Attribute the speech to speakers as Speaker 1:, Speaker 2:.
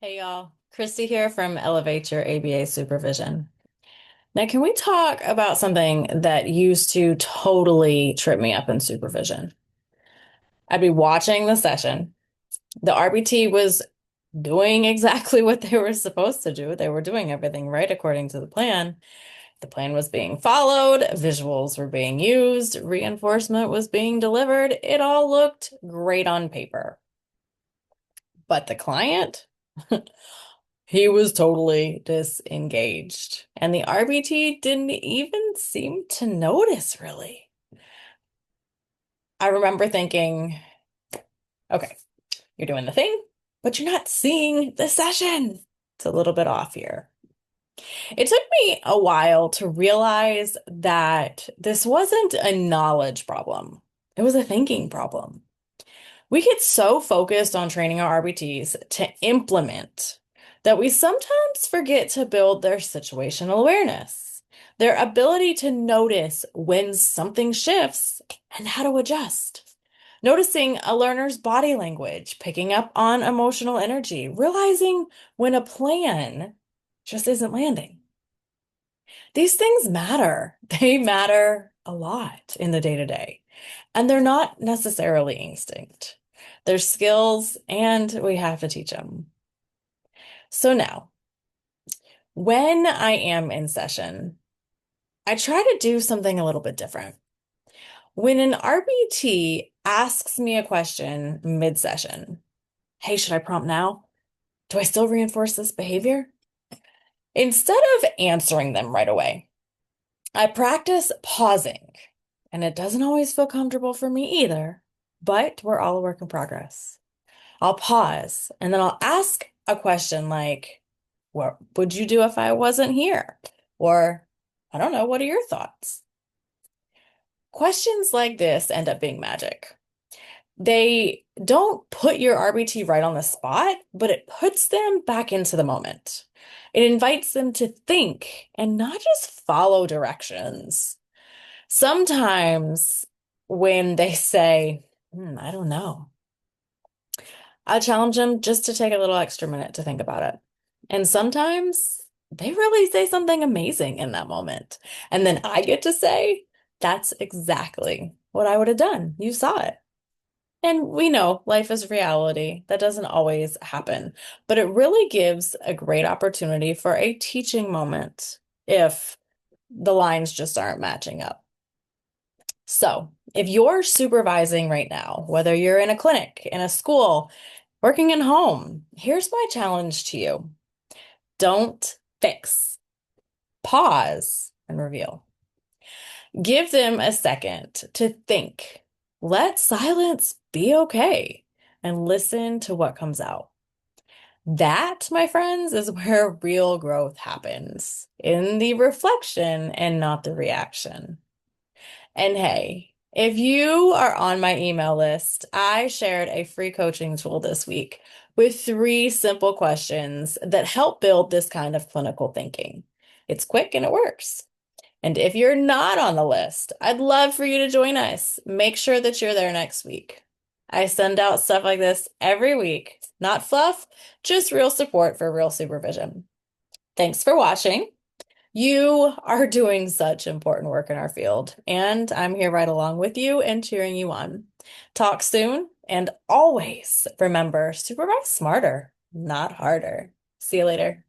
Speaker 1: Hey y'all, Christy here from Elevate Your ABA Supervision. Now, can we talk about something that used to totally trip me up in supervision? I'd be watching the session. The RBT was doing exactly what they were supposed to do. They were doing everything right according to the plan. The plan was being followed, visuals were being used, reinforcement was being delivered. It all looked great on paper. But the client? He was totally disengaged. And the RBT didn't even seem to notice, really. I remember thinking, okay, you're doing the thing, but you're not seeing the session. It's a little bit off here. It took me a while to realize that this wasn't a knowledge problem. It was a thinking problem. We get so focused on training our RBTs to implement that we sometimes forget to build their situational awareness, their ability to notice when something shifts and how to adjust. Noticing a learner's body language, picking up on emotional energy, realizing when a plan just isn't landing. These things matter. They matter a lot in the day-to-day. And they're not necessarily instinct. They're skills, and we have to teach them. So now, when I am in session, I try to do something a little bit different. When an RBT asks me a question mid-session, hey, should I prompt now? Do I still reinforce this behavior? Instead of answering them right away, I practice pausing, and it doesn't always feel comfortable for me either, but we're all a work in progress. I'll pause and then I'll ask a question like, what would you do if I wasn't here? Or, I don't know, what are your thoughts? Questions like this end up being magic. They don't put your RBT right on the spot, but it puts them back into the moment. It invites them to think and not just follow directions. Sometimes when they say, I don't know, I challenge them just to take a little extra minute to think about it. And sometimes they really say something amazing in that moment. And then I get to say, that's exactly what I would have done. You saw it. And we know life is reality. That doesn't always happen, but it really gives a great opportunity for a teaching moment if the lines just aren't matching up. So, if you're supervising right now, whether you're in a clinic, in a school, working at home, here's my challenge to you. Don't fix, pause, and reveal. Give them a second to think. Let silence be okay and listen to what comes out. That, my friends, is where real growth happens, in the reflection and not the reaction. And hey, if you are on my email list, I shared a free coaching tool this week with 3 simple questions that help build this kind of clinical thinking. It's quick and it works. And if you're not on the list, I'd love for you to join us. Make sure that you're there next week. I send out stuff like this every week, not fluff, just real support for real supervision. Thanks for watching. You are doing such important work in our field, and I'm here right along with you and cheering you on. Talk soon, and always remember, supervise smarter, not harder. See you later.